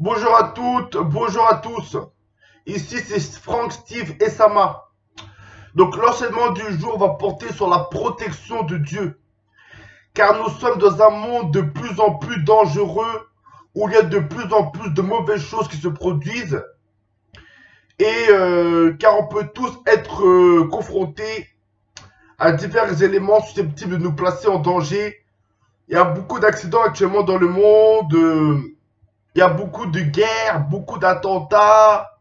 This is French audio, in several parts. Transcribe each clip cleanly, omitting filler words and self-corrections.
Bonjour à toutes, bonjour à tous. Ici c'est Franck, Steve et Sama. Donc l'enseignement du jour va porter sur la protection de Dieu. Car nous sommes dans un monde de plus en plus dangereux, où il y a de plus en plus de mauvaises choses qui se produisent. Et car on peut tous être confrontés à divers éléments susceptibles de nous placer en danger. Il y a beaucoup d'accidents actuellement dans le monde. Il y a beaucoup de guerres, beaucoup d'attentats.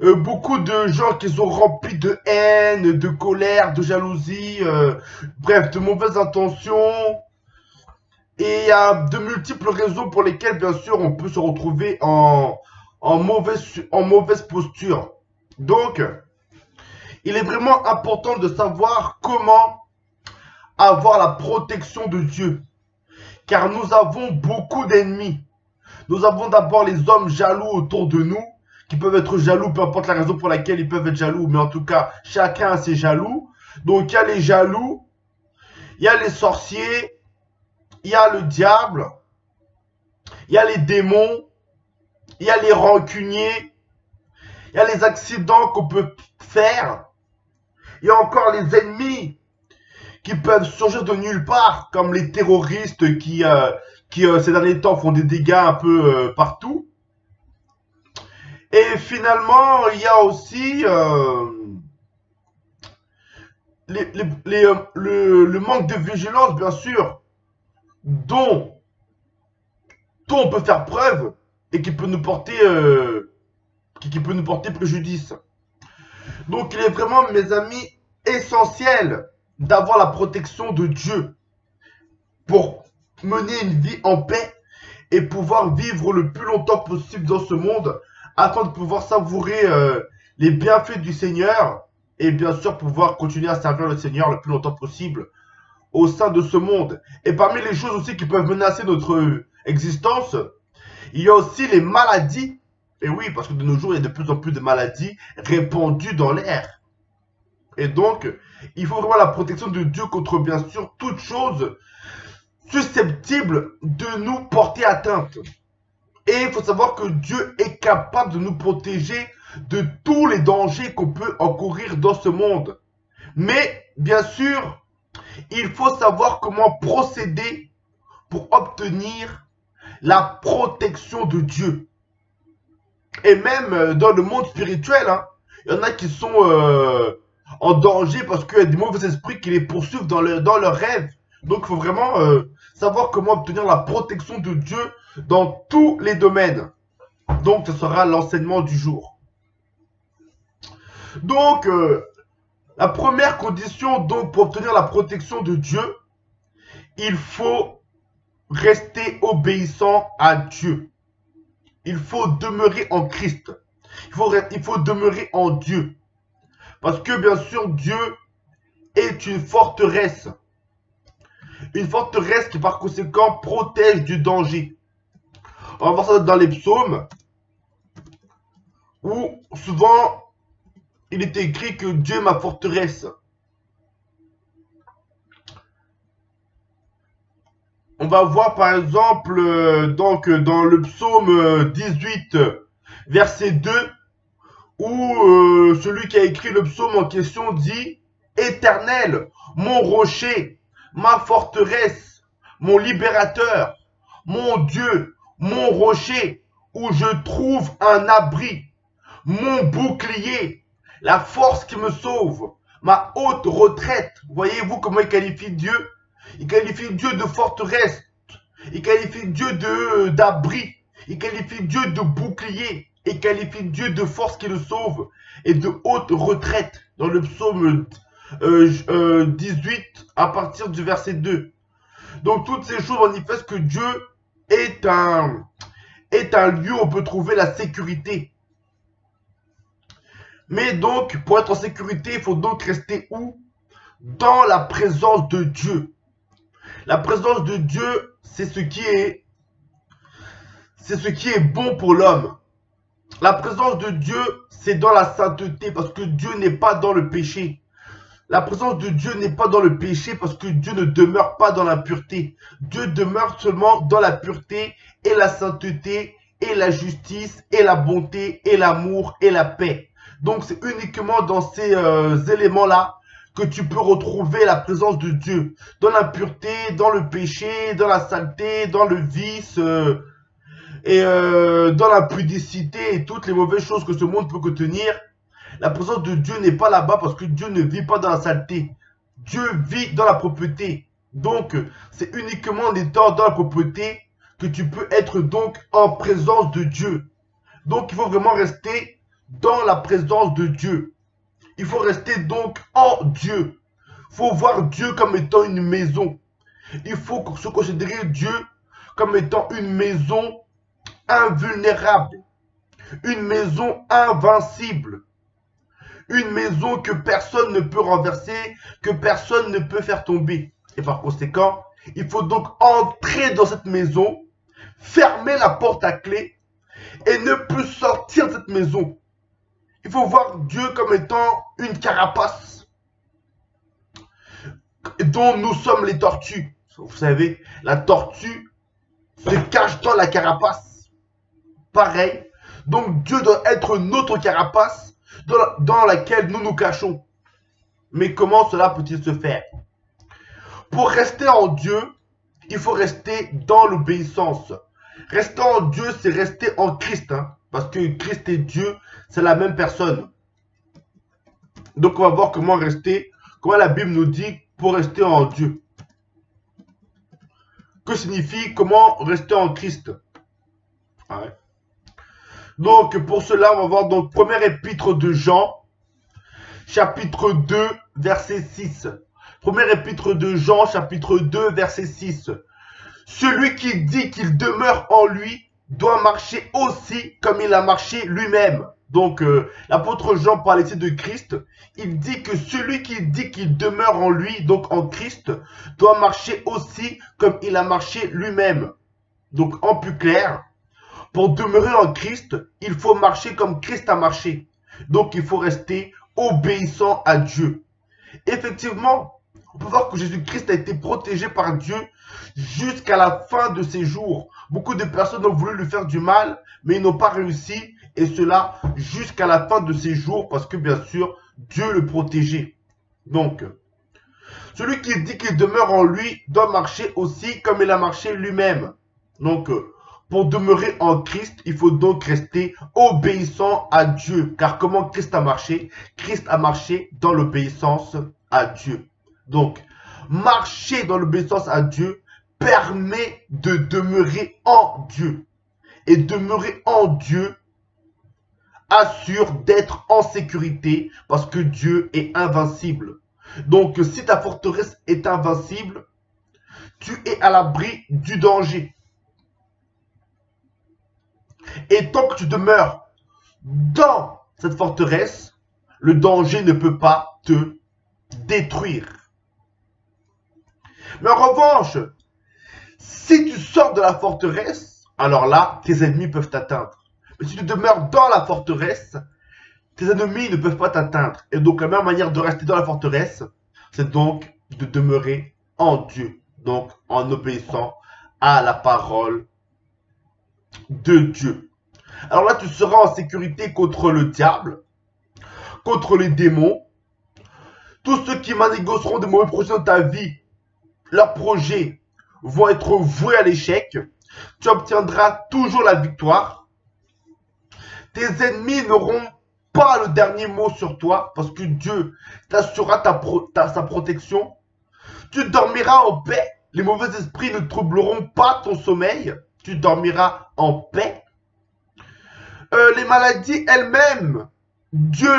Beaucoup de gens qui sont remplis de haine, de colère, de jalousie, bref, de mauvaises intentions. Et il y a de multiples raisons pour lesquelles, bien sûr, on peut se retrouver en mauvaise posture. Donc, il est vraiment important de savoir comment avoir la protection de Dieu. Car nous avons beaucoup d'ennemis. Nous avons d'abord les hommes jaloux autour de nous, qui peuvent être jaloux, peu importe la raison pour laquelle ils peuvent être jaloux, mais en tout cas, chacun a ses jaloux. Donc, il y a les jaloux, il y a les sorciers, il y a le diable, il y a les démons, il y a les rancuniers, il y a les accidents qu'on peut faire, il y a encore les ennemis qui peuvent surgir de nulle part, comme les terroristes qui ces derniers temps font des dégâts un peu partout. Et finalement, il y a aussi le manque de vigilance, bien sûr, dont, dont on peut faire preuve et qui peut nous porter préjudice. Donc, il est vraiment, mes amis, essentiel d'avoir la protection de Dieu pour mener une vie en paix et pouvoir vivre le plus longtemps possible dans ce monde afin de pouvoir savourer les bienfaits du Seigneur et bien sûr pouvoir continuer à servir le Seigneur le plus longtemps possible au sein de ce monde. Et parmi les choses aussi qui peuvent menacer notre existence, il y a aussi les maladies. Et oui, parce que de nos jours, il y a de plus en plus de maladies répandues dans l'air. Et donc, il faut vraiment la protection de Dieu contre, bien sûr, toute chose susceptible de nous porter atteinte. Et il faut savoir que Dieu est capable de nous protéger de tous les dangers qu'on peut encourir dans ce monde. Mais, bien sûr, il faut savoir comment procéder pour obtenir la protection de Dieu. Et même dans le monde spirituel, hein, il y en a qui sont en danger parce qu'il y a des mauvais esprits qui les poursuivent dans leurs rêves. Donc il faut vraiment savoir comment obtenir la protection de Dieu dans tous les domaines. Donc ce sera l'enseignement du jour. Donc la première condition donc pour obtenir la protection de Dieu, il faut rester obéissant à Dieu. Il faut demeurer en Christ. Il faut demeurer en Dieu. Parce que bien sûr, Dieu est une forteresse. Une forteresse qui par conséquent protège du danger. On va voir ça dans les psaumes. Où souvent, il est écrit que Dieu est ma forteresse. On va voir par exemple donc dans le psaume 18, verset 2, où celui qui a écrit le psaume en question dit: Éternel, mon rocher, ma forteresse, mon libérateur, mon Dieu, mon rocher, où je trouve un abri, mon bouclier, la force qui me sauve, ma haute retraite. Voyez-vous comment il qualifie Dieu? Il qualifie Dieu de forteresse, il qualifie Dieu d'abri, il qualifie Dieu de bouclier, il qualifie Dieu de force qui le sauve et de haute retraite dans le psaume 18 à partir du verset 2. Donc toutes ces choses manifestent que Dieu est un lieu où on peut trouver la sécurité. Mais donc, pour être en sécurité, il faut donc rester où? Dans la présence de Dieu. La présence de Dieu, c'est ce qui est bon pour l'homme. La présence de Dieu, c'est dans la sainteté, parce que Dieu n'est pas dans le péché. La présence de Dieu n'est pas dans le péché parce que Dieu ne demeure pas dans l'impureté. Dieu demeure seulement dans la pureté et la sainteté et la justice, et la bonté, et l'amour, et la paix. Donc c'est uniquement dans ces éléments-là que tu peux retrouver la présence de Dieu. Dans l'impureté, dans le péché, dans la saleté, dans le vice, dans la pudicité et toutes les mauvaises choses que ce monde peut contenir. La présence de Dieu n'est pas là-bas parce que Dieu ne vit pas dans la saleté. Dieu vit dans la propreté. Donc, c'est uniquement en étant dans la propreté que tu peux être donc en présence de Dieu. Donc, il faut vraiment rester dans la présence de Dieu. Il faut rester donc en Dieu. Il faut voir Dieu comme étant une maison. Il faut se considérer Dieu comme étant une maison invulnérable. Une maison invincible. Une maison que personne ne peut renverser, que personne ne peut faire tomber. Et par conséquent, il faut donc entrer dans cette maison, fermer la porte à clé et ne plus sortir de cette maison. Il faut voir Dieu comme étant une carapace dont nous sommes les tortues. Vous savez, la tortue se cache dans la carapace. Pareil. Donc Dieu doit être notre carapace dans laquelle nous nous cachons. Mais comment cela peut-il se faire? Pour rester en Dieu, il faut rester dans l'obéissance. Rester en Dieu, c'est rester en Christ. Parce que Christ et Dieu, c'est la même personne. Donc on va voir comment rester, comment la Bible nous dit pour rester en Dieu. Que signifie comment rester en Christ? Ouais. Donc pour cela, on va voir donc premier épître de Jean, chapitre 2, verset 6. Premier épître de Jean, chapitre 2, verset 6. Celui qui dit qu'il demeure en lui doit marcher aussi comme il a marché lui-même. Donc l'apôtre Jean parle ici de Christ. Il dit que celui qui dit qu'il demeure en lui, donc en Christ, doit marcher aussi comme il a marché lui-même. Donc en plus clair, pour demeurer en Christ, il faut marcher comme Christ a marché. Donc il faut rester obéissant à Dieu. Effectivement, on peut voir que Jésus-Christ a été protégé par Dieu jusqu'à la fin de ses jours. Beaucoup de personnes ont voulu lui faire du mal, mais ils n'ont pas réussi. Et cela jusqu'à la fin de ses jours, parce que bien sûr, Dieu le protégeait. Donc, celui qui dit qu'il demeure en lui doit marcher aussi comme il a marché lui-même. Donc, pour demeurer en Christ, il faut donc rester obéissant à Dieu. Car comment Christ a marché? Christ a marché dans l'obéissance à Dieu. Donc, marcher dans l'obéissance à Dieu permet de demeurer en Dieu. Et demeurer en Dieu assure d'être en sécurité parce que Dieu est invincible. Donc, si ta forteresse est invincible, tu es à l'abri du danger. Et tant que tu demeures dans cette forteresse, le danger ne peut pas te détruire. Mais en revanche, si tu sors de la forteresse, alors là, tes ennemis peuvent t'atteindre. Mais si tu demeures dans la forteresse, tes ennemis ne peuvent pas t'atteindre. Et donc la meilleure manière de rester dans la forteresse, c'est donc de demeurer en Dieu. Donc en obéissant à la parole de Dieu. Alors là, tu seras en sécurité contre le diable, contre les démons, tous ceux qui manigosseront de mauvais projets dans ta vie. Leurs projets vont être voués à l'échec. Tu obtiendras toujours la victoire. Tes ennemis n'auront pas le dernier mot sur toi parce que Dieu t'assurera sa protection. Tu dormiras en paix. Les mauvais esprits ne troubleront pas ton sommeil. Tu dormiras en paix. Les maladies elles-mêmes, Dieu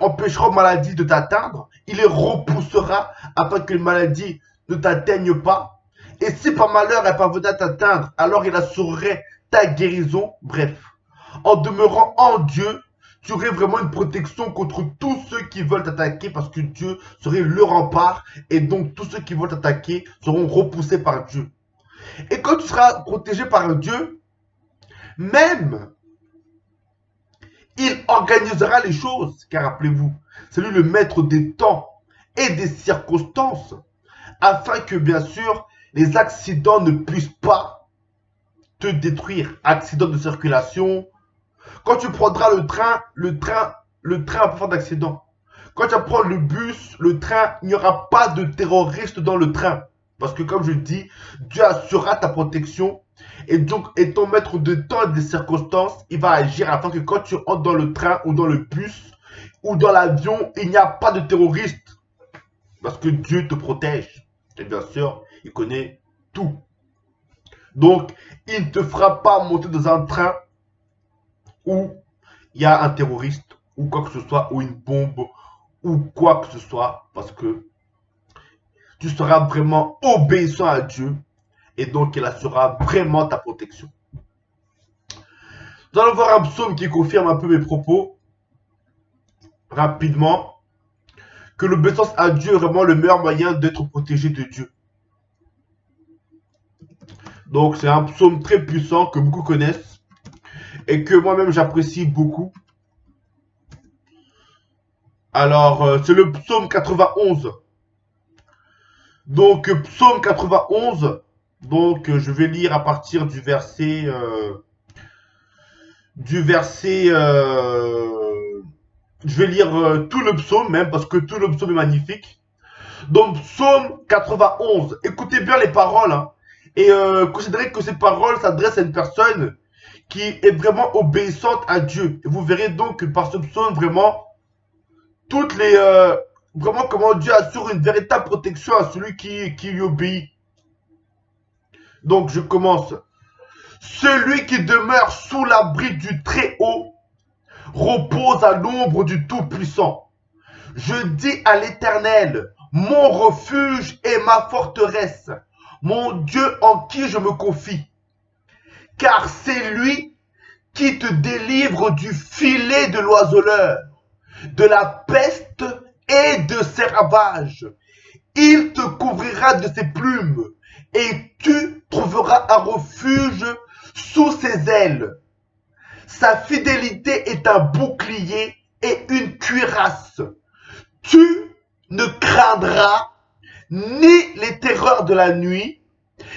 empêchera aux maladies de t'atteindre. Il les repoussera afin que les maladies ne t'atteignent pas. Et si par malheur elles parvenaient à t'atteindre, alors il assurerait ta guérison. Bref, en demeurant en Dieu, tu aurais vraiment une protection contre tous ceux qui veulent t'attaquer parce que Dieu serait le rempart et donc tous ceux qui veulent t'attaquer seront repoussés par Dieu. Et quand tu seras protégé par Dieu, même il organisera les choses, car rappelez-vous, c'est lui le maître des temps et des circonstances, afin que bien sûr les accidents ne puissent pas te détruire. Accident de circulation. Quand tu prendras le train peut faire d'accident. Quand tu vas prendre le bus, le train, il n'y aura pas de terroristes dans le train. Parce que comme je dis, Dieu assurera ta protection. Et donc, étant maître de temps et des circonstances, il va agir afin que quand tu entres dans le train ou dans le bus ou dans l'avion, il n'y a pas de terroristes. Parce que Dieu te protège. Et bien sûr, il connaît tout. Donc, il ne te fera pas monter dans un train où il y a un terroriste ou quoi que ce soit, ou une bombe ou quoi que ce soit. Parce que tu seras vraiment obéissant à Dieu. Et donc, il assurera vraiment ta protection. Nous allons voir un psaume qui confirme un peu mes propos. Rapidement. Que l'obéissance à Dieu est vraiment le meilleur moyen d'être protégé de Dieu. Donc, c'est un psaume très puissant que beaucoup connaissent. Et que moi-même, j'apprécie beaucoup. Alors, c'est le psaume 91. Donc, psaume 91. Donc, je vais lire à partir du verset... je vais lire tout le psaume même, parce que tout le psaume est magnifique. Donc, psaume 91. Écoutez bien les paroles. Hein, et considérez que ces paroles s'adressent à une personne qui est vraiment obéissante à Dieu. Et vous verrez donc que par ce psaume, vraiment, toutes les... vraiment comment Dieu assure une véritable protection à celui qui lui obéit. Donc, je commence. Celui qui demeure sous l'abri du Très-Haut repose à l'ombre du Tout-Puissant. Je dis à l'Éternel, mon refuge et ma forteresse, mon Dieu en qui je me confie. Car c'est lui qui te délivre du filet de l'oiseleur, de la peste et de ses ravages. Il te couvrira de ses plumes et tu trouveras un refuge sous ses ailes. Sa fidélité est un bouclier et une cuirasse. Tu ne craindras ni les terreurs de la nuit,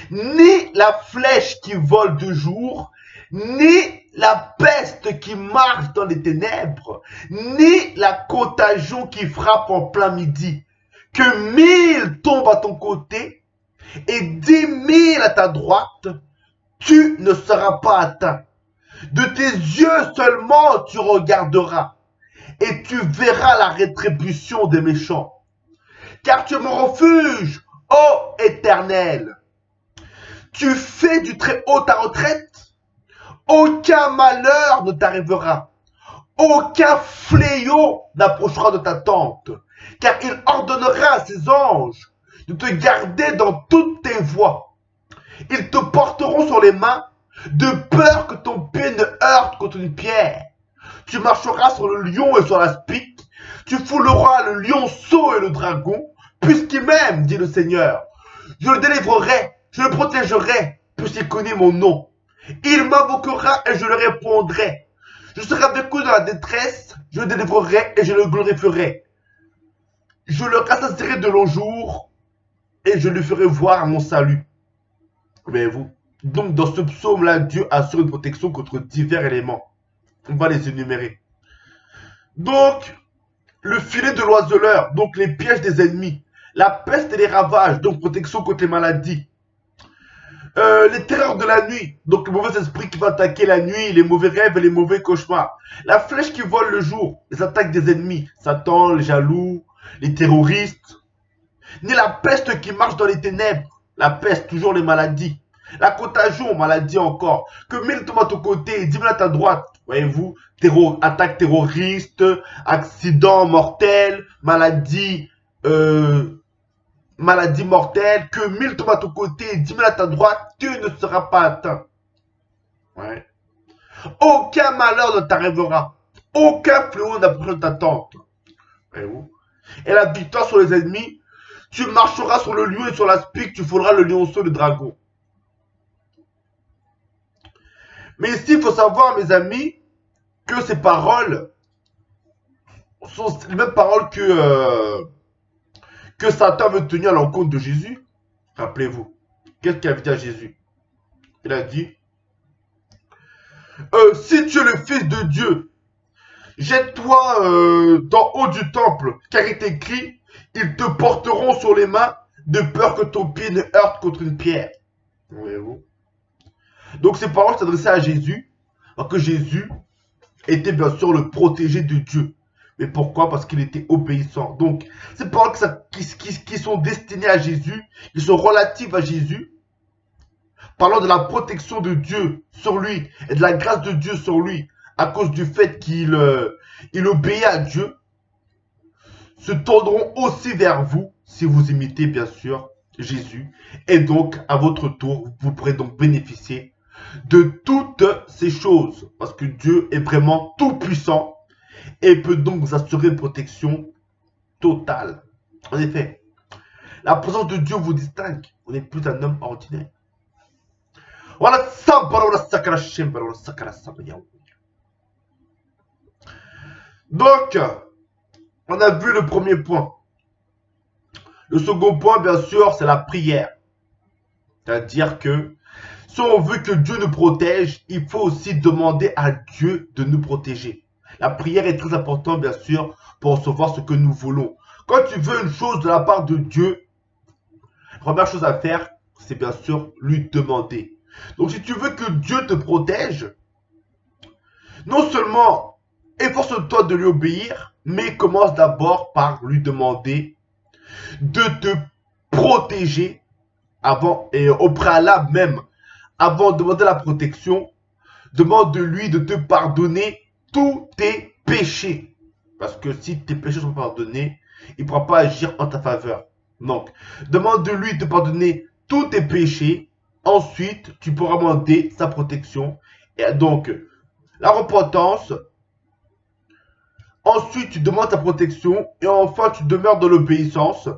ni la flèche qui vole de jour, ni la peste qui marche dans les ténèbres, ni la contagion qui frappe en plein midi. Que 1000 tombent à ton côté et 10 000 à ta droite, tu ne seras pas atteint. De tes yeux seulement tu regarderas et tu verras la rétribution des méchants. Car tu es mon refuge, ô Éternel. Tu fais du Très-Haut ta retraite. Aucun malheur ne t'arrivera. Aucun fléau n'approchera de ta tente. Car il ordonnera à ses anges de te garder dans toutes tes voies. Ils te porteront sur les mains, de peur que ton pied ne heurte contre une pierre. Tu marcheras sur le lion et sur la spique. Tu fouleras le lionceau et le dragon, puisqu'il m'aime, dit le Seigneur. Je le délivrerai, je le protégerai, puisqu'il connaît mon nom. Il m'invoquera et je le répondrai. Je serai avec lui dans la détresse, je le délivrerai et je le glorifierai. Je le rassasierai de longs jours et je lui ferai voir mon salut. Voyez-vous? Donc dans ce psaume-là, Dieu assure une protection contre divers éléments. On va les énumérer. Donc, le filet de l'oiseleur, donc les pièges des ennemis. La peste et les ravages, donc protection contre les maladies. Les terreurs de la nuit, donc le mauvais esprit qui va attaquer la nuit, les mauvais rêves et les mauvais cauchemars. La flèche qui vole le jour, les attaques des ennemis, Satan, les jaloux, les terroristes. Ni la peste qui marche dans les ténèbres, la peste, toujours les maladies. La contagion, maladie encore. Que 1000 tombent à ton côté, 10 000 à ta droite. Voyez-vous, attaque terroriste, accident mortel, maladie, maladie mortelle. Que 1000 tombent à ton côté, 10 000 à ta droite, tu ne seras pas atteint. Ouais. Aucun malheur ne t'arrivera. Aucun fléau n'approche de ta tente. Voyez-vous. Et la victoire sur les ennemis, tu marcheras sur le lion et sur la spique, tu fouleras le lionceau et le dragon. Mais ici, il faut savoir, mes amis, que ces paroles sont les mêmes paroles que Satan veut tenir à l'encontre de Jésus. Rappelez-vous, qu'est-ce qu'il avait dit à Jésus? Il a dit, si tu es le fils de Dieu, jette-toi d'en haut du temple, car il est écrit, ils te porteront sur les mains, de peur que ton pied ne heurte contre une pierre. Voyez-vous. Donc ces paroles s'adressaient à Jésus, alors que Jésus était bien sûr le protégé de Dieu. Mais pourquoi? Parce qu'il était obéissant. Donc, ces paroles qui sont destinées à Jésus, qui sont relatives à Jésus, parlant de la protection de Dieu sur lui et de la grâce de Dieu sur lui, à cause du fait qu'il obéit à Dieu, se tourneront aussi vers vous, si vous imitez bien sûr Jésus. Et donc, à votre tour, vous pourrez donc bénéficier de toutes ces choses. Parce que Dieu est vraiment tout puissant et peut donc vous assurer une protection totale. En effet, la présence de Dieu vous distingue. Vous n'êtes plus un homme ordinaire. Voilà, donc, on a vu le premier point. Le second point, bien sûr, c'est la prière. C'est-à-dire que si on veut que Dieu nous protège, il faut aussi demander à Dieu de nous protéger. La prière est très importante, bien sûr, pour recevoir ce que nous voulons. Quand tu veux une chose de la part de Dieu, la première chose à faire, c'est bien sûr lui demander. Donc si tu veux que Dieu te protège, non seulement efforce-toi de lui obéir, mais commence d'abord par lui demander de te protéger avant et au préalable même, avant de demander la protection, demande de lui de te pardonner tous tes péchés. Parce que si tes péchés sont pardonnés, il ne pourra pas agir en ta faveur. Donc, demande de lui de pardonner tous tes péchés. Ensuite, tu pourras demander sa protection. Et donc, la repentance. Ensuite, tu demandes ta protection. Et enfin, tu demeures dans l'obéissance.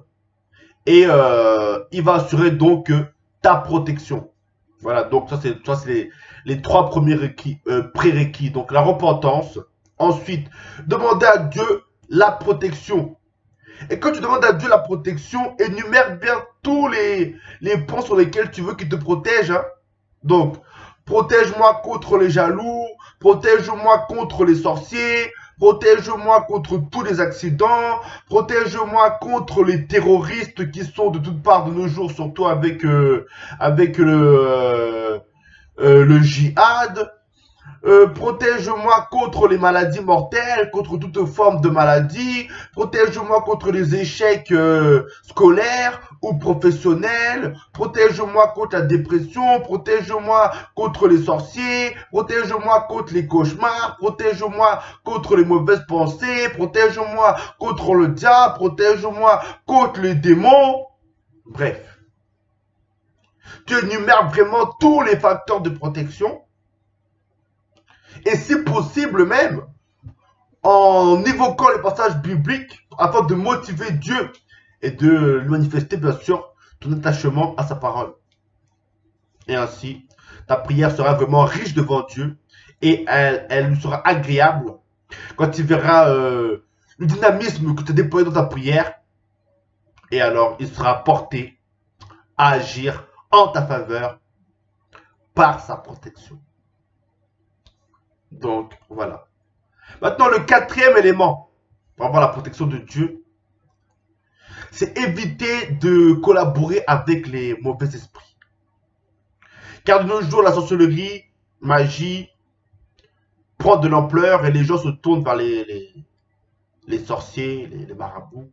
Et il va assurer donc ta protection. Voilà, donc ça c'est les trois premiers prérequis. Donc la repentance. Ensuite, demander à Dieu la protection. Et quand tu demandes à Dieu la protection, énumère bien tous les points sur lesquels tu veux qu'il te protège. Hein. Donc, protège-moi contre les jaloux, protège-moi contre les sorciers, protège-moi contre tous les accidents, protège-moi contre les terroristes qui sont de toutes parts de nos jours, surtout avec le djihad. Protège-moi contre les maladies mortelles, contre toute forme de maladie. Protège-moi contre les échecs scolaires ou professionnels. Protège-moi contre la dépression. Protège-moi contre les sorciers. Protège-moi contre les cauchemars. Protège-moi contre les mauvaises pensées. Protège-moi contre le diable. Protège-moi contre les démons. Bref. Tu énumères vraiment tous les facteurs de protection. Et si possible même, en évoquant les passages bibliques afin de motiver Dieu et de lui manifester bien sûr ton attachement à sa parole. Et ainsi, ta prière sera vraiment riche devant Dieu et elle lui sera agréable quand il verra le dynamisme que tu as déployé dans ta prière. Et alors, il sera porté à agir en ta faveur par sa protection. Donc, voilà. Maintenant, le quatrième élément pour avoir la protection de Dieu, c'est éviter de collaborer avec les mauvais esprits. Car de nos jours, la sorcellerie, magie, prend de l'ampleur et les gens se tournent vers les sorciers, les marabouts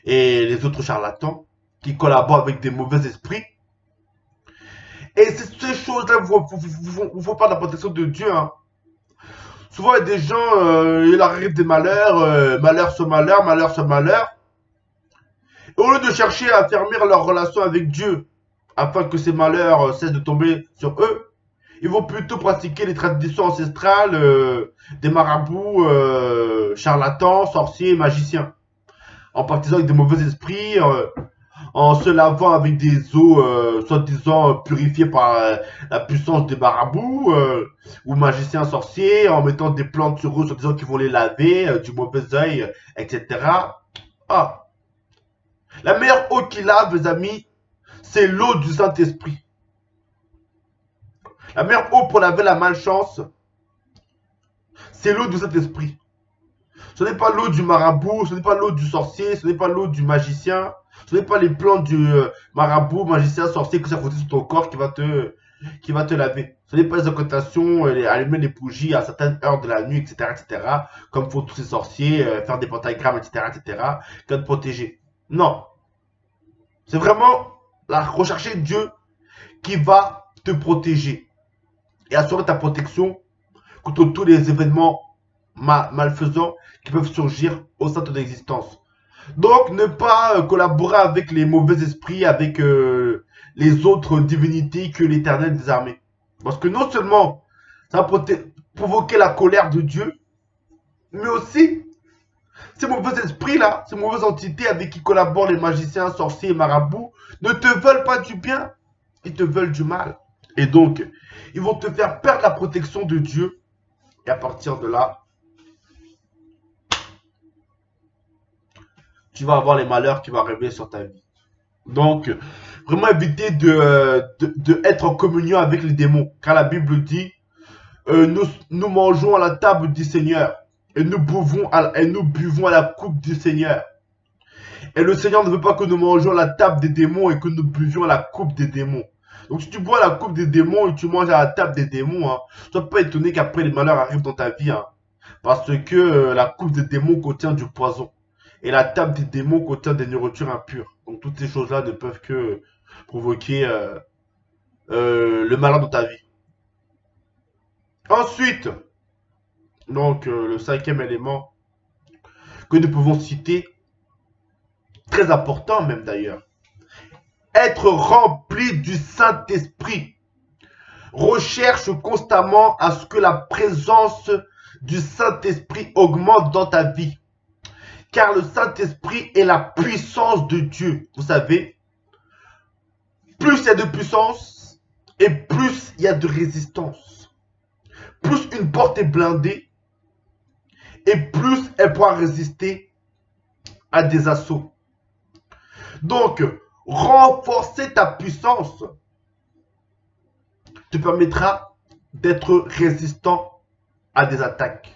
et les autres charlatans qui collaborent avec des mauvais esprits. Et c'est ces choses-là, vous faut pas de la protection de Dieu. Hein. Souvent, il y a des gens, il leur arrive des malheurs, malheur sur malheur, malheur sur malheur. Et au lieu de chercher à affermir leur relation avec Dieu, afin que ces malheurs cessent de tomber sur eux, ils vont plutôt pratiquer les traditions ancestrales des marabouts, charlatans, sorciers, magiciens. En partisans avec des mauvais esprits, en se lavant avec des eaux soi-disant purifiées par la puissance des marabouts ou magiciens sorciers, en mettant des plantes sur eux soi-disant qu'ils vont les laver du mauvais œil, etc. Ah, la meilleure eau qui lave, les amis, c'est l'eau du Saint-Esprit. La meilleure eau pour laver la malchance, c'est l'eau de cet esprit. Ce n'est pas l'eau du marabout, ce n'est pas l'eau du sorcier, ce n'est pas l'eau du magicien, ce n'est pas les plantes du marabout, magicien, sorcier que ça foutu sur ton corps qui va te laver. Ce n'est pas les incantations, allumer les bougies à certaines heures de la nuit, etc., etc., comme font tous ces sorciers, faire des pentagrammes, etc., etc., qui vont te protéger. Non. C'est vraiment rechercher Dieu qui va te protéger et assurer ta protection contre tous les événements malfaisants qui peuvent surgir au sein de ton existence. Donc, ne pas collaborer avec les mauvais esprits, avec les autres divinités que l'Éternel des armées. Parce que non seulement ça va provoquer la colère de Dieu, mais aussi ces mauvais esprits-là, ces mauvaises entités avec qui collaborent les magiciens, sorciers et marabouts, ne te veulent pas du bien, ils te veulent du mal. Et donc, ils vont te faire perdre la protection de Dieu. Et à partir de là, tu vas avoir les malheurs qui vont arriver sur ta vie. Donc, vraiment éviter de être en communion avec les démons. Car la Bible dit, nous mangeons à la table du Seigneur et nous buvons à la coupe du Seigneur. Et le Seigneur ne veut pas que nous mangions à la table des démons et que nous buvions à la coupe des démons. Donc si tu bois à la coupe des démons et tu manges à la table des démons, hein, sois pas étonné qu'après les malheurs arrivent dans ta vie. Hein, parce que la coupe des démons contient du poison. Et la table des démons contient des nourritures impures. Donc toutes ces choses-là ne peuvent que provoquer le malheur dans ta vie. Ensuite, donc le cinquième élément que nous pouvons citer, très important même d'ailleurs, être rempli du Saint-Esprit. Recherche constamment à ce que la présence du Saint-Esprit augmente dans ta vie. Car le Saint-Esprit est la puissance de Dieu. Vous savez, plus il y a de puissance et plus il y a de résistance. Plus une porte est blindée et plus elle pourra résister à des assauts. Donc, renforcer ta puissance te permettra d'être résistant à des attaques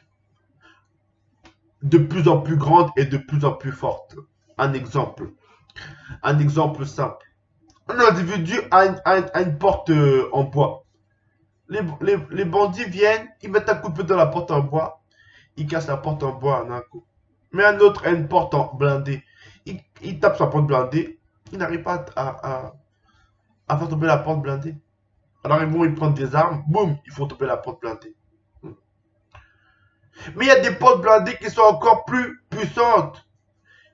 de plus en plus grandes et de plus en plus fortes. Un exemple simple. Un individu a une porte en bois. Les bandits viennent, ils mettent un coup de pied dans la porte en bois, ils cassent la porte en bois en un coup. Mais un autre a une porte en blindée. Il tape sa porte blindée, il n'arrive pas à faire tomber la porte blindée. Alors ils prennent des armes, boum, ils font tomber la porte blindée. Mais il y a des portes blindées qui sont encore plus puissantes,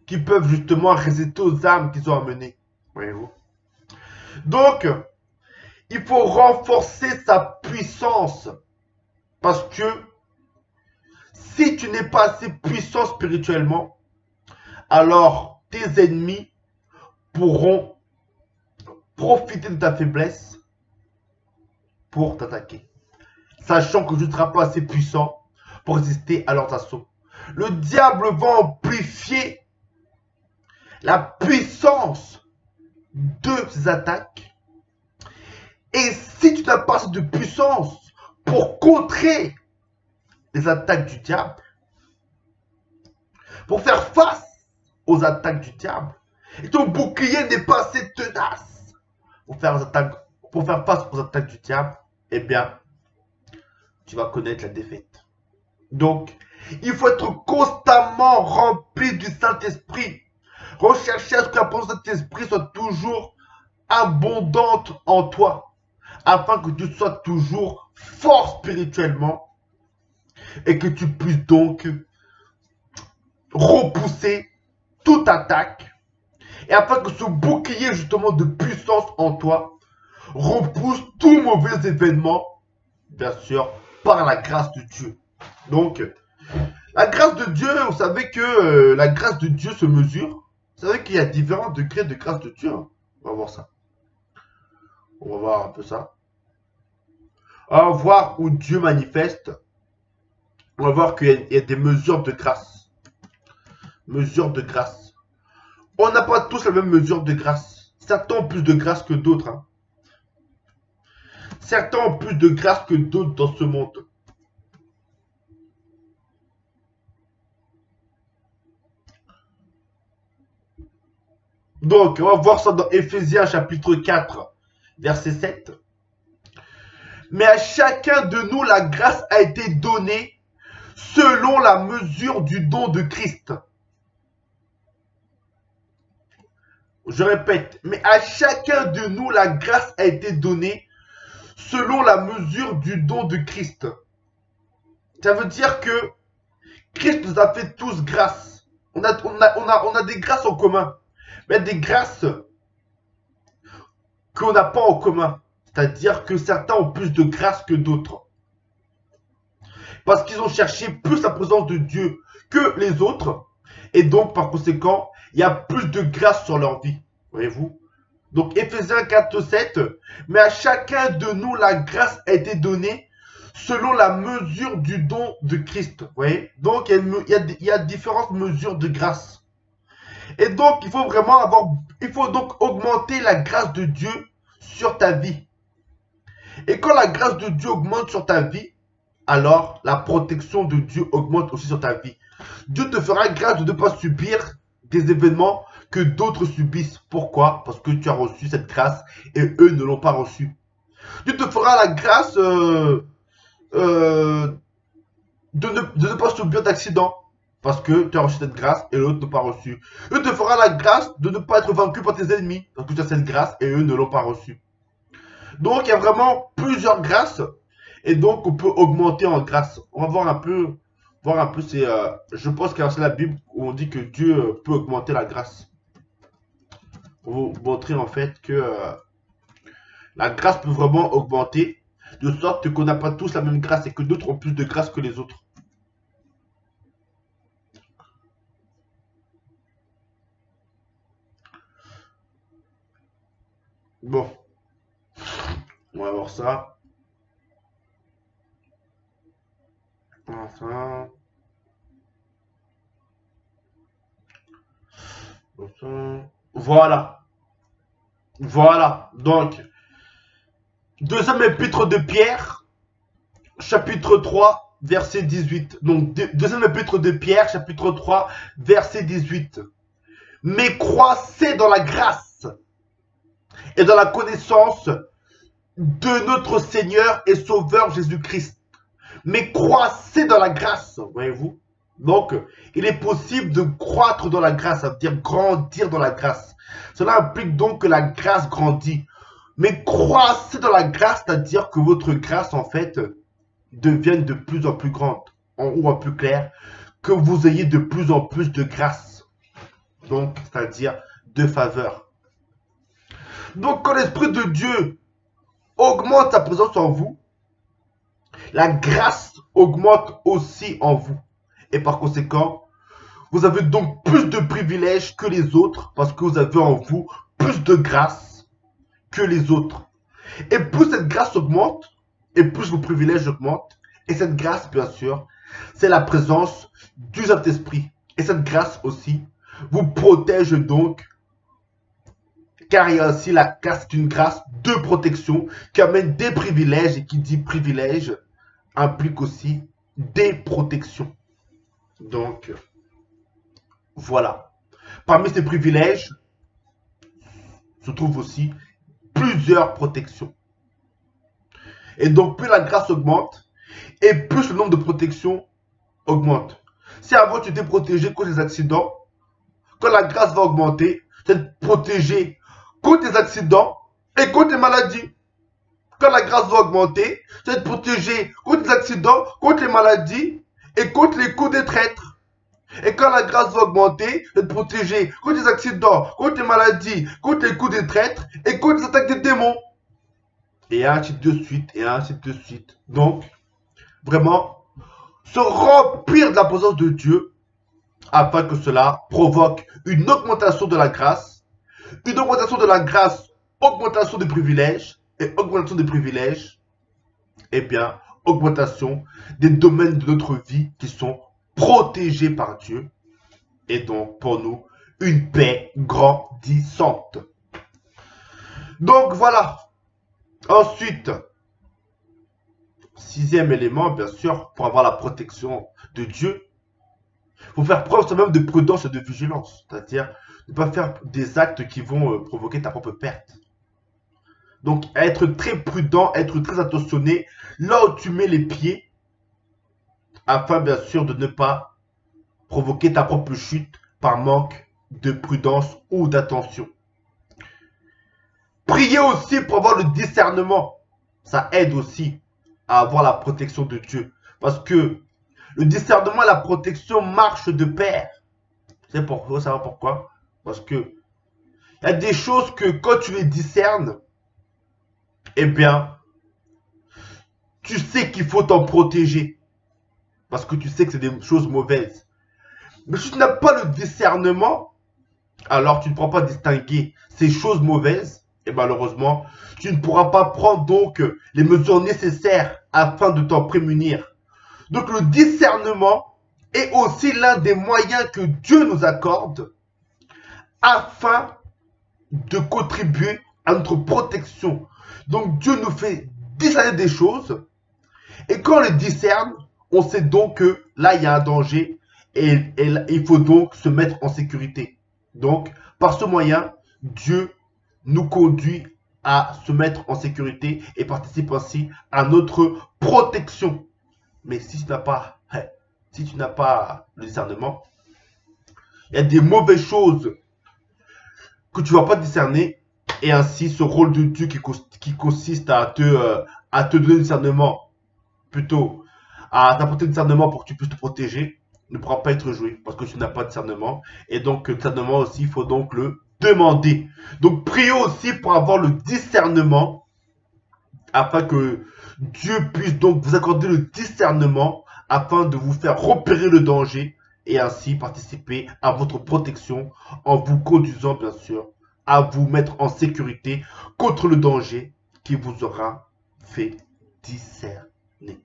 qui peuvent justement résister aux armes qu'ils ont amenées. Voyez-vous. Donc, il faut renforcer sa puissance. Parce que si tu n'es pas assez puissant spirituellement, alors tes ennemis pourront profiter de ta faiblesse pour t'attaquer. Sachant que tu ne seras pas assez puissant pour résister à leurs assauts. Le diable va amplifier la puissance de ses attaques. Et si tu n'as pas assez de puissance pour contrer les attaques du diable, pour faire face aux attaques du diable, et ton bouclier n'est pas assez tenace pour faire face aux attaques du diable, eh bien, tu vas connaître la défaite. Donc, il faut être constamment rempli du Saint-Esprit. Rechercher à ce que la présence de Saint-Esprit soit toujours abondante en toi, afin que tu sois toujours fort spirituellement et que tu puisses donc repousser toute attaque, et afin que ce bouclier justement de puissance en toi repousse tout mauvais événement, bien sûr, par la grâce de Dieu. Donc, la grâce de Dieu, vous savez que la grâce de Dieu se mesure. Vous savez qu'il y a différents degrés de grâce de Dieu. Hein. On va voir ça. On va voir un peu ça. On va voir où Dieu manifeste. On va voir qu'il y a des mesures de grâce. Mesures de grâce. On n'a pas tous la même mesure de grâce. Certains ont plus de grâce que d'autres. Hein. certains ont plus de grâce que d'autres dans ce monde. Donc, on va voir ça dans Éphésiens chapitre 4, verset 7. Mais à chacun de nous, la grâce a été donnée selon la mesure du don de Christ. Je répète, mais à chacun de nous, la grâce a été donnée selon la mesure du don de Christ. Ça veut dire que Christ nous a fait tous grâce. On a des grâces en commun, mais des grâces qu'on n'a pas en commun. C'est-à-dire que certains ont plus de grâce que d'autres. Parce qu'ils ont cherché plus la présence de Dieu que les autres. Et donc, par conséquent, il y a plus de grâce sur leur vie. Voyez-vous? Donc, Éphésiens 4, 7. Mais à chacun de nous, la grâce a été donnée selon la mesure du don de Christ. Vous voyez? Donc, il y a différentes mesures de grâce. Et donc, il faut donc augmenter la grâce de Dieu sur ta vie. Et quand la grâce de Dieu augmente sur ta vie, alors la protection de Dieu augmente aussi sur ta vie. Dieu te fera grâce de ne pas subir des événements que d'autres subissent. Pourquoi? Parce que tu as reçu cette grâce et eux ne l'ont pas reçue. Dieu te fera la grâce de ne pas subir d'accident. Parce que tu as reçu cette grâce et l'autre n'a pas reçu. Dieu te fera la grâce de ne pas être vaincu par tes ennemis. Parce que tu as cette grâce et eux ne l'ont pas reçue. Donc il y a vraiment plusieurs grâces. Et donc, on peut augmenter en grâce. On va voir un peu, je pense qu'il y a aussi la Bible où on dit que Dieu peut augmenter la grâce. Pour vous montrer en fait que la grâce peut vraiment augmenter, de sorte qu'on n'a pas tous la même grâce et que d'autres ont plus de grâce que les autres. Bon, on va voir ça. Enfin. Voilà. Voilà. Donc, deuxième épître de Pierre, chapitre 3, verset 18. Donc, deuxième épître de Pierre, chapitre 3, verset 18. Mais croissez dans la grâce et dans la connaissance de notre Seigneur et Sauveur Jésus-Christ. Mais croissez dans la grâce, voyez-vous. Donc, il est possible de croître dans la grâce, ça veut dire grandir dans la grâce. Cela implique donc que la grâce grandit. Mais croissez dans la grâce, c'est-à-dire que votre grâce, en fait, devienne de plus en plus grande, ou en plus clair, que vous ayez de plus en plus de grâce. Donc, c'est-à-dire de faveur. Donc, quand l'Esprit de Dieu augmente sa présence en vous, la grâce augmente aussi en vous. Et par conséquent, vous avez donc plus de privilèges que les autres parce que vous avez en vous plus de grâce que les autres. Et plus cette grâce augmente, et plus vos privilèges augmentent. Et cette grâce, bien sûr, c'est la présence du Saint-Esprit. Et cette grâce aussi vous protège donc, car il y a aussi la grâce, c'est une grâce de protection qui amène des privilèges, et qui dit privilège implique aussi des protections. Donc, voilà. Parmi ces privilèges se trouvent aussi plusieurs protections. Et donc, plus la grâce augmente, et plus le nombre de protections augmente. Si avant tu étais protégé contre les accidents, quand la grâce va augmenter, tu vas être protégé contre les accidents et contre les maladies. Quand la grâce va augmenter, tu vas être protégé contre les accidents, contre les maladies et contre les coups des traîtres. Et quand la grâce va augmenter, tu vas être protégé contre les accidents, contre les maladies, contre les coups des traîtres et contre les attaques des démons. Et ainsi de suite, et ainsi de suite. Donc, vraiment, se remplir de la présence de Dieu afin que cela provoque une augmentation de la grâce, augmentation des privilèges, et augmentation des privilèges, et bien, augmentation des domaines de notre vie qui sont protégés par Dieu, et donc pour nous, une paix grandissante. Donc voilà. Ensuite, sixième élément, bien sûr, pour avoir la protection de Dieu, il faut faire preuve quand même de prudence et de vigilance. C'est-à-dire ne pas faire des actes qui vont provoquer ta propre perte. Donc, être très prudent, être très attentionné là où tu mets les pieds, afin bien sûr de ne pas provoquer ta propre chute par manque de prudence ou d'attention. Priez aussi pour avoir le discernement. Ça aide aussi à avoir la protection de Dieu. Parce que le discernement et la protection marchent de pair. C'est pour faut savoir pourquoi. Parce que il y a des choses que quand tu les discernes, eh bien, tu sais qu'il faut t'en protéger. Parce que tu sais que c'est des choses mauvaises. Mais si tu n'as pas le discernement, alors tu ne pourras pas distinguer ces choses mauvaises. Et malheureusement, tu ne pourras pas prendre donc les mesures nécessaires afin de t'en prémunir. Donc le discernement est aussi l'un des moyens que Dieu nous accorde afin de contribuer à notre protection. Donc Dieu nous fait discerner des choses et quand on les discerne, on sait donc que là il y a un danger et il faut donc se mettre en sécurité. Donc par ce moyen, Dieu nous conduit à se mettre en sécurité et participe ainsi à notre protection. Mais si tu n'as pas, le discernement, il y a des mauvaises choses que tu ne vas pas discerner et ainsi ce rôle de Dieu qui consiste à te donner le discernement, plutôt à t'apporter le discernement pour que tu puisses te protéger, ne pourra pas être joué parce que tu n'as pas de discernement. Et donc le discernement aussi, il faut donc le demander. Donc priez aussi pour avoir le discernement afin que Dieu puisse donc vous accorder le discernement afin de vous faire repérer le danger et ainsi participer à votre protection en vous conduisant bien sûr à vous mettre en sécurité contre le danger qui vous aura fait discerner.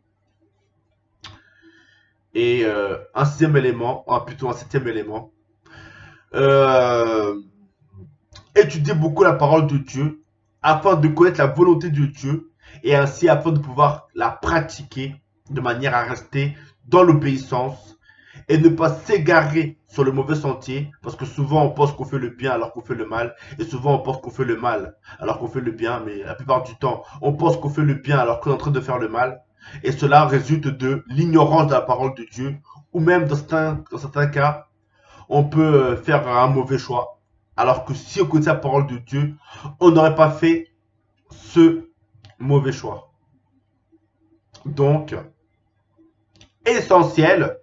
Et un sixième élément, plutôt un septième élément, étudiez beaucoup la parole de Dieu afin de connaître la volonté de Dieu et ainsi afin de pouvoir la pratiquer de manière à rester dans l'obéissance et ne pas s'égarer sur le mauvais sentier parce que souvent on pense qu'on fait le bien alors qu'on fait le mal et souvent on pense qu'on fait le mal alors qu'on fait le bien, mais la plupart du temps on pense qu'on fait le bien alors qu'on est en train de faire le mal et cela résulte de l'ignorance de la parole de Dieu ou même dans certains cas on peut faire un mauvais choix alors que si on connaissait la parole de Dieu on n'aurait pas fait ce mauvais choix. Donc essentiel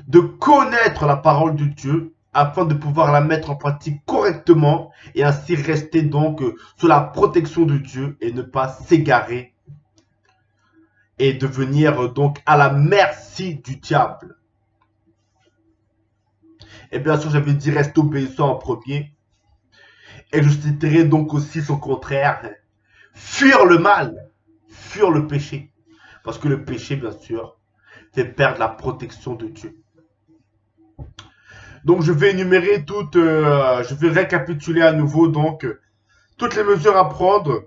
de connaître la parole de Dieu afin de pouvoir la mettre en pratique correctement et ainsi rester donc sous la protection de Dieu et ne pas s'égarer et devenir donc à la merci du diable. Et bien sûr, j'avais dit rester obéissant en premier. Et je citerai donc aussi son contraire, fuir le mal, fuir le péché. Parce que le péché, bien sûr, fait perdre la protection de Dieu. Donc je vais énumérer je vais récapituler à nouveau donc toutes les mesures à prendre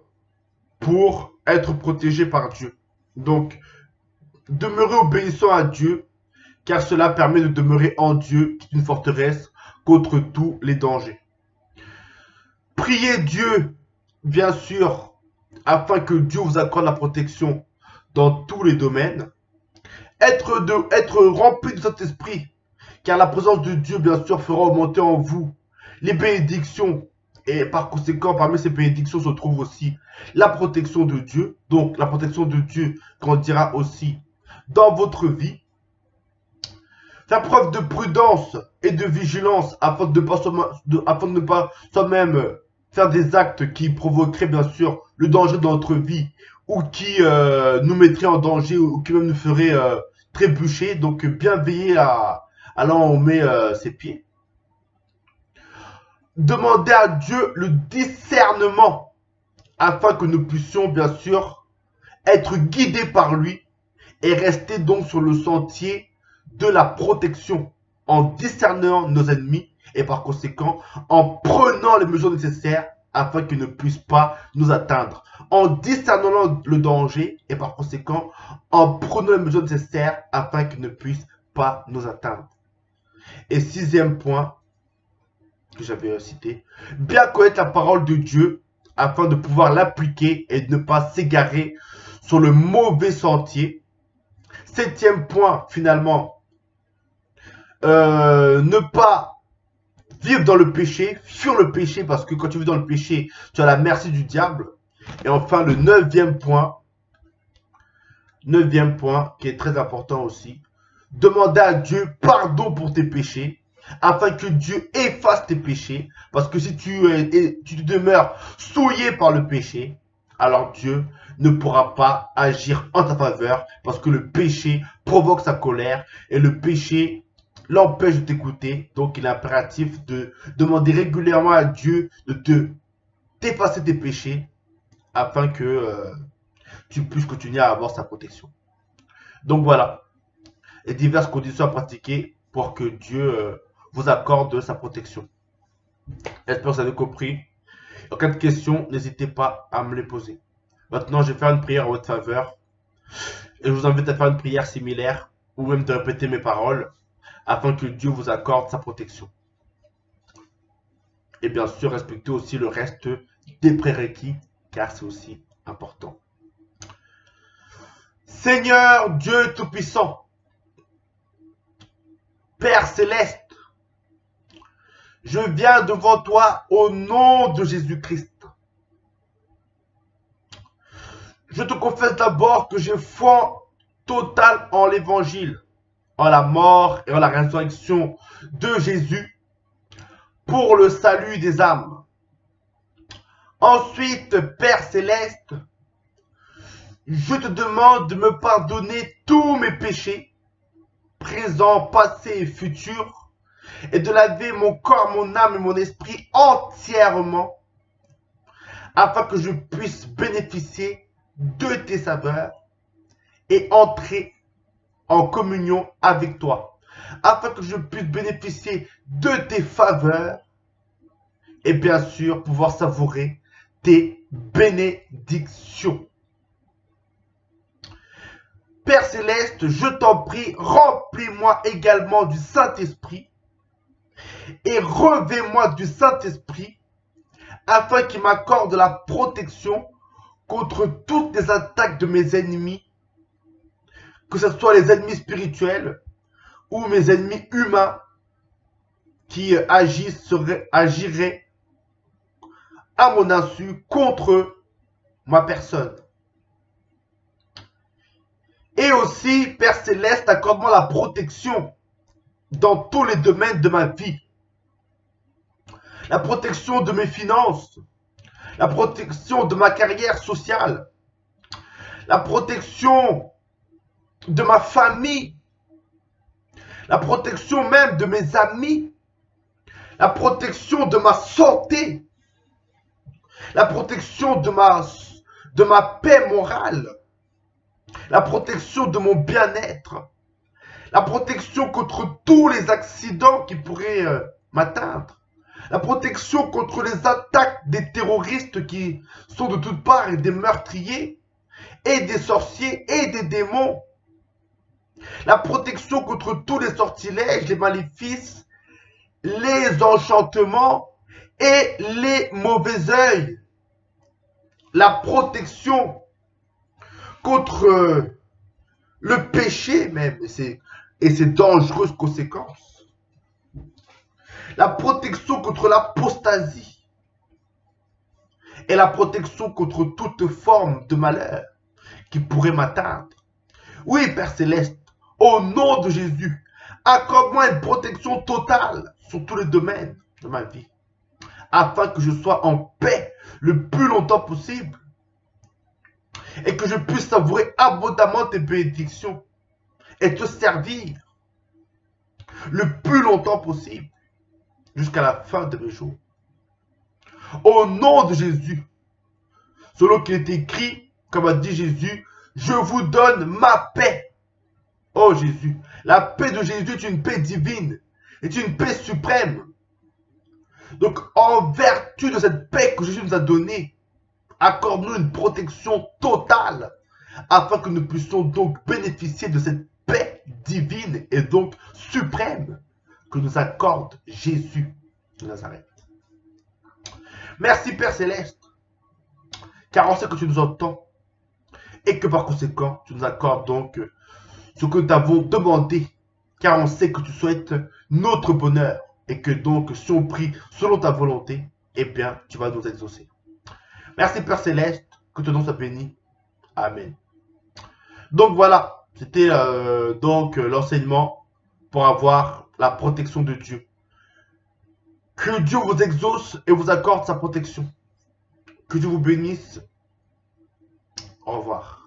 pour être protégé par Dieu. Donc, demeurer obéissant à Dieu, car cela permet de demeurer en Dieu, qui est une forteresse contre tous les dangers. Priez Dieu, bien sûr, afin que Dieu vous accorde la protection dans tous les domaines. Être rempli de cet esprit, car la présence de Dieu, bien sûr, fera augmenter en vous les bénédictions. Et par conséquent, parmi ces bénédictions se trouve aussi la protection de Dieu. Donc, la protection de Dieu grandira aussi dans votre vie. Faire preuve de prudence et de vigilance afin de ne pas soi-même faire des actes qui provoqueraient bien sûr le danger dans notre vie ou qui nous mettraient en danger ou qui même nous feraient trébucher. Donc, bien veiller à là où on met ses pieds. Demandez à Dieu le discernement afin que nous puissions bien sûr être guidés par lui et rester donc sur le sentier de la protection en discernant nos ennemis et par conséquent en prenant les mesures nécessaires afin qu'il ne puisse pas nous atteindre, en discernant le danger et par conséquent en prenant les mesures nécessaires afin qu'il ne puisse pas nous atteindre. Et sixième point que j'avais cité, bien connaître la parole de Dieu afin de pouvoir l'appliquer et de ne pas s'égarer sur le mauvais sentier. Septième point, finalement, ne pas vivre dans le péché, fuir le péché, parce que quand tu vis dans le péché, tu as la merci du diable. Et enfin, le neuvième point qui est très important aussi, demander à Dieu pardon pour tes péchés, afin que Dieu efface tes péchés, parce que si tu demeures souillé par le péché, alors Dieu ne pourra pas agir en ta faveur, parce que le péché provoque sa colère, et le péché l'empêche de t'écouter. Donc il est impératif de demander régulièrement à Dieu de t'effacer tes péchés, afin que tu puisses continuer à avoir sa protection. Donc voilà, les diverses conditions à pratiquer pour que Dieu vous accorde sa protection. J'espère que vous avez compris. En cas de questions, n'hésitez pas à me les poser. Maintenant, je vais faire une prière en votre faveur. Et je vous invite à faire une prière similaire, ou même de répéter mes paroles, afin que Dieu vous accorde sa protection. Et bien sûr, respectez aussi le reste des prérequis, car c'est aussi important. Seigneur Dieu Tout-Puissant, Père Céleste, je viens devant toi au nom de Jésus-Christ. Je te confesse d'abord que j'ai foi totale en l'évangile, en la mort et en la résurrection de Jésus pour le salut des âmes. Ensuite, Père Céleste, je te demande de me pardonner tous mes péchés, présents, passés et futurs, et de laver mon corps, mon âme et mon esprit entièrement, afin que je puisse bénéficier de tes saveurs et entrer en communion avec toi, afin que je puisse bénéficier de tes faveurs et bien sûr pouvoir savourer tes bénédictions. Père Céleste, je t'en prie, remplis-moi également du Saint-Esprit et revêt-moi du Saint-Esprit afin qu'il m'accorde la protection contre toutes les attaques de mes ennemis, que ce soit les ennemis spirituels ou mes ennemis humains qui agiraient à mon insu contre ma personne. Et aussi, Père Céleste, accorde-moi la protection dans tous les domaines de ma vie. La protection de mes finances, la protection de ma carrière sociale, la protection de ma famille, la protection même de mes amis, la protection de ma santé, la protection de ma paix morale, la protection de mon bien-être, la protection contre tous les accidents qui pourraient m'atteindre, la protection contre les attaques des terroristes qui sont de toutes parts et des meurtriers et des sorciers et des démons, la protection contre tous les sortilèges, les maléfices, les enchantements et les mauvais œils, la protection contre le péché même et ses dangereuses conséquences, la protection contre l'apostasie et la protection contre toute forme de malheur qui pourrait m'atteindre. Oui, Père Céleste, au nom de Jésus, accorde-moi une protection totale sur tous les domaines de ma vie, afin que je sois en paix le plus longtemps possible et que je puisse savourer abondamment tes bénédictions et te servir le plus longtemps possible jusqu'à la fin de mes jours. Au nom de Jésus, selon qu'il est écrit, comme a dit Jésus, je vous donne ma paix. Oh Jésus, la paix de Jésus est une paix divine, est une paix suprême. Donc, en vertu de cette paix que Jésus nous a donnée, accorde-nous une protection totale afin que nous puissions donc bénéficier de cette paix divine et donc suprême que nous accorde Jésus de Nazareth. Merci Père Céleste, car on sait que tu nous entends et que par conséquent, tu nous accordes donc ce que nous t'avons demandé, car on sait que tu souhaites notre bonheur et que donc si on prie selon ta volonté, eh bien, tu vas nous exaucer. Merci Père Céleste, que ton nom soit béni. Amen. Donc voilà, c'était donc l'enseignement pour avoir la protection de Dieu. Que Dieu vous exauce et vous accorde sa protection. Que Dieu vous bénisse. Au revoir.